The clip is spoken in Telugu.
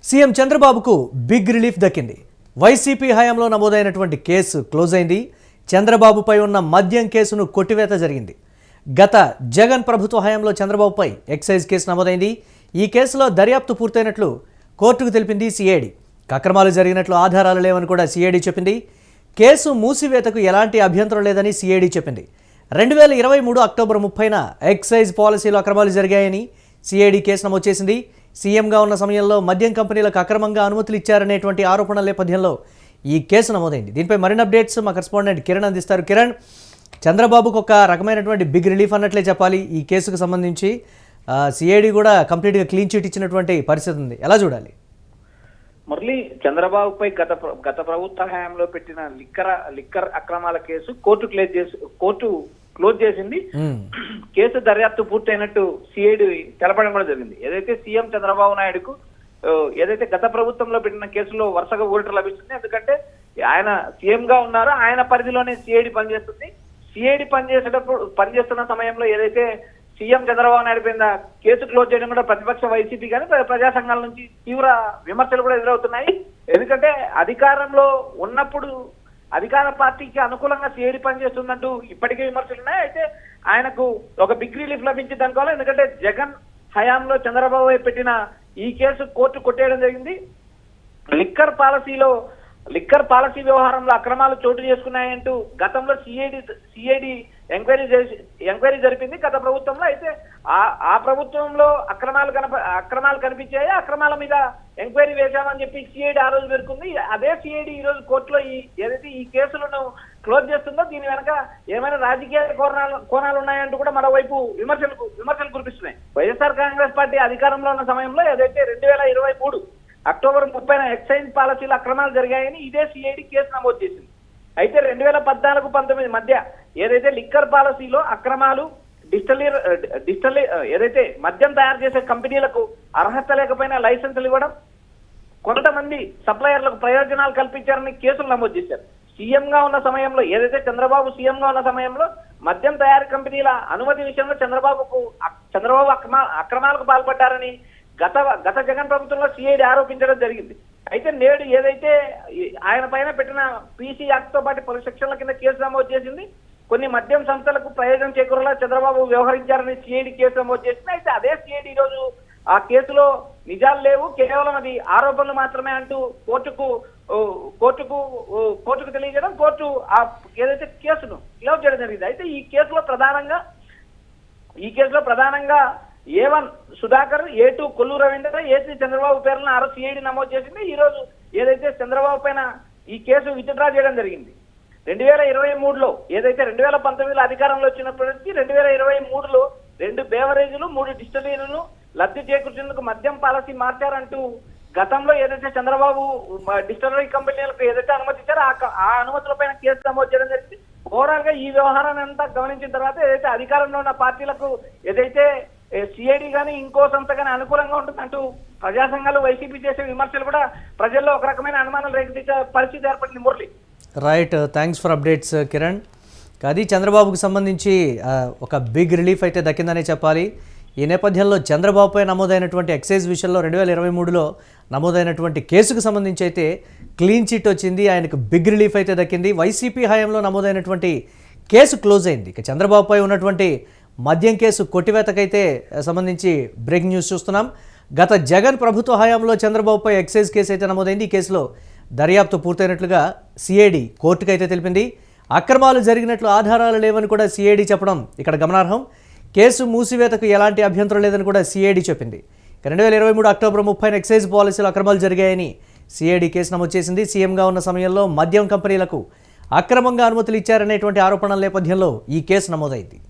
సీఎం చంద్రబాబుకు బిగ్ రిలీఫ్ దక్కింది. వైసీపీ హయాంలో నమోదైనటువంటి కేసు క్లోజ్ అయింది. చంద్రబాబుపై ఉన్న మద్యం కేసును కొట్టివేత జరిగింది. గత జగన్ ప్రభుత్వ హయాంలో చంద్రబాబుపై ఎక్సైజ్ కేసు నమోదైంది. ఈ కేసులో దర్యాప్తు పూర్తయినట్లు కోర్టుకు తెలిపింది సిఐడి. అక్రమాలు జరిగినట్లు ఆధారాలు లేవని కూడా సిఐడి చెప్పింది. కేసు మూసివేతకు ఎలాంటి అభ్యంతరం లేదని సిఐడి చెప్పింది. 2023 అక్టోబర్ 30న ఎక్సైజ్ పాలసీలో అక్రమాలు జరిగాయని సిఐడి కేసు నమోదు చేసింది. సీఎంగా ఉన్న సమయంలో మద్యం కంపెనీలకు అక్రమంగా అనుమతులు ఇచ్చారనేటువంటి ఆరోపణల నేపథ్యంలో ఈ కేసు నమోదైంది. దీనిపై మరిన్ని అప్డేట్స్ మా కరెస్పాండెంట్ కిరణ్ అందిస్తారు. కిరణ్, చంద్రబాబుకు ఒక రకమైనటువంటి బిగ్ రిలీఫ్ అన్నట్లే చెప్పాలి. ఈ కేసుకు సంబంధించి సిఐడి కూడా కంప్లీట్గా క్లీన్ చిట్ ఇచ్చినటువంటి పరిస్థితి ఉంది. ఎలా చూడాలి? మురళి, చంద్రబాబుపై గత ప్రభుత్వ హయాంలో పెట్టిన లిక్కర్ అక్రమాల కేసు కోర్టు క్లోజ్ చేసింది. కేసు దర్యాప్తు పూర్తయినట్టు సిఐడి తెలపడం కూడా జరిగింది. ఏదైతే సీఎం చంద్రబాబు నాయుడుకు ఏదైతే గత ప్రభుత్వంలో పెట్టిన కేసులో వరుసగా ఊరట లభిస్తుంది. ఎందుకంటే ఆయన సీఎం గా ఉన్నారు, ఆయన పరిధిలోనే సిఐడి పనిచేస్తుంది. సిఐడి పనిచేస్తున్న సమయంలో ఏదైతే సీఎం చంద్రబాబు నాయుడు పైన కేసు క్లోజ్ చేయడం కూడా ప్రతిపక్ష వైసీపీ కానీ ప్రజా సంఘాల నుంచి తీవ్ర విమర్శలు కూడా ఎదురవుతున్నాయి. ఎందుకంటే అధికారంలో ఉన్నప్పుడు అధికార పార్టీకి అనుకూలంగా సిఐడి పనిచేస్తుందంటూ ఇప్పటికే విమర్శలు ఉన్నాయి. అయితే ఆయనకు ఒక బిగ్ రిలీఫ్ లభించింది అనుకోవాలి. ఎందుకంటే జగన్ హయాంలో చంద్రబాబు పెట్టిన ఈ కేసు కోర్టు కొట్టేయడం జరిగింది. లిక్కర్ పాలసీ వ్యవహారంలో అక్రమాలు చోటు చేసుకున్నాయంటూ గతంలో సిఐడి ఎంక్వైరీ జరిపింది గత ప్రభుత్వంలో. అయితే ఆ ప్రభుత్వంలో అక్రమాలు కనిపించాయి. అక్రమాల మీద ఎంక్వైరీ వేశామని చెప్పి సిఐడి ఆ రోజు పేర్కొంది. అదే సిఐడి ఈ రోజు కోర్టులో ఏదైతే ఈ కేసులను క్లోజ్ చేస్తుందో దీని వెనక ఏమైనా రాజకీయ కోణాలు ఉన్నాయంటూ కూడా మరోవైపు విమర్శలు కురిపిస్తున్నాయి. వైఎస్ఆర్ కాంగ్రెస్ పార్టీ అధికారంలో ఉన్న సమయంలో ఏదైతే 2023 అక్టోబర్ 30న ఎక్సైజ్ పాలసీలో అక్రమాలు జరిగాయని ఇదే సిఐడి కేసు నమోదు చేసింది. అయితే 2014-19 మధ్య ఏదైతే లిక్కర్ పాలసీలో అక్రమాలు, ఏదైతే మద్యం తయారు చేసే కంపెనీలకు అర్హత లేకపోయినా లైసెన్సులు ఇవ్వడం, కొంతమంది సప్లయర్లకు ప్రయోజనాలు కల్పించారని కేసులు నమోదు చేశారు. సీఎంగా ఉన్న సమయంలో ఏదైతే చంద్రబాబు సీఎంగా ఉన్న సమయంలో మద్యం తయారీ కంపెనీల అనుమతి విషయంలో చంద్రబాబు అక్రమాలకు పాల్పడ్డారని గత జగన్ ప్రభుత్వంలో సిఐడి ఆరోపించడం జరిగింది. అయితే నేడు ఏదైతే ఆయన పైన పెట్టిన పీసీ యాక్ట్ తో పాటు పలు సెక్షన్ల కింద కేసు నమోదు చేసింది. కొన్ని మద్యం సంస్థలకు ప్రయోజనం చేకూరేలా చంద్రబాబు వ్యవహరించారని సిఐడి కేసు నమోదు చేసింది. అయితే అదే సిఐడి ఈ రోజు ఆ కేసులో నిజాలు లేవు, కేవలం అది ఆరోపణలు మాత్రమే అంటూ కోర్టుకు తెలియజేయడం, కోర్టు ఆ ఏదైతే కేసును క్లోజ్ చేయడం జరిగింది. అయితే ఈ కేసులో ప్రధానంగా A1 Sudhakar, A2 Kollu Ravindra, A3 Chandrababu పేర్లను సిఐడి నమోదు చేసింది. ఈ రోజు ఏదైతే చంద్రబాబు పైన ఈ కేసు విత్డ్రా చేయడం జరిగింది. 2023లో ఏదైతే 2019లో అధికారంలో వచ్చినప్పటి నుంచి 2023లో 2 బేవరేజీలు, 3 డిస్టిలరీలను లబ్ధి చేకూర్చేందుకు మద్యం పాలసీ మార్చారంటూ గతంలో ఏదైతే చంద్రబాబు డిస్టిలరీ కంపెనీలకు ఏదైతే అనుమతి ఇచ్చారో ఆ అనుమతులపైన కేసు నమోదు చేయడం జరిగింది. ఓవరాల్ గా ఈ వ్యవహారాన్ని అంతా గమనించిన తర్వాత ఏదైతే అధికారంలో ఉన్న పార్టీలకు ఏదైతే సిఐడి కానీ ఇంకో సంస్థ కానీ అనుకూలంగా ఉంటుందంటూ ప్రజా సంఘాలు వైసీపీ చేసే విమర్శలు కూడా ప్రజల్లో ఒక రకమైన అనుమానాలు రేకెత్తించే పరిస్థితి ఏర్పడింది. Murali, right, thanks for updates Kiran. అది చంద్రబాబుకు సంబంధించి ఒక బిగ్ రిలీఫ్ అయితే దక్కిందనే చెప్పాలి. ఈ నేపథ్యంలో చంద్రబాబుపై నమోదైనటువంటి ఎక్సైజ్ విషయంలో 2023లో నమోదైనటువంటి కేసుకు సంబంధించి అయితే క్లీన్ చిట్ వచ్చింది. ఆయనకు బిగ్ రిలీఫ్ అయితే దక్కింది. వైసీపీ హయాంలో నమోదైనటువంటి కేసు క్లోజ్ అయింది. ఇక చంద్రబాబుపై ఉన్నటువంటి మద్యం కేసు కొట్టివేతకైతే సంబంధించి బ్రేకింగ్ న్యూస్ చూస్తున్నాం. గత జగన్ ప్రభుత్వ హయాంలో చంద్రబాబుపై ఎక్సైజ్ కేసు అయితే నమోదైంది. ఈ కేసులో దర్యాప్తు పూర్తయినట్లుగా సిఐడి కోర్టుకైతే తెలిపింది. అక్రమాలు జరిగినట్లు ఆధారాలు లేవని కూడా సిఐడి చెప్పడం ఇక్కడ గమనార్హం. కేసు మూసివేతకు ఎలాంటి అభ్యంతరం లేదని కూడా సిఐడి చెప్పింది. 2023 అక్టోబర్ 30న ఎక్సైజ్ పాలసీలో అక్రమాలు జరిగాయని సిఐడి కేసు నమోదు చేసింది. సీఎంగా ఉన్న సమయంలో మద్యం కంపెనీలకు అక్రమంగా అనుమతులు ఇచ్చారనేటువంటి ఆరోపణల నేపథ్యంలో ఈ కేసు నమోదైంది.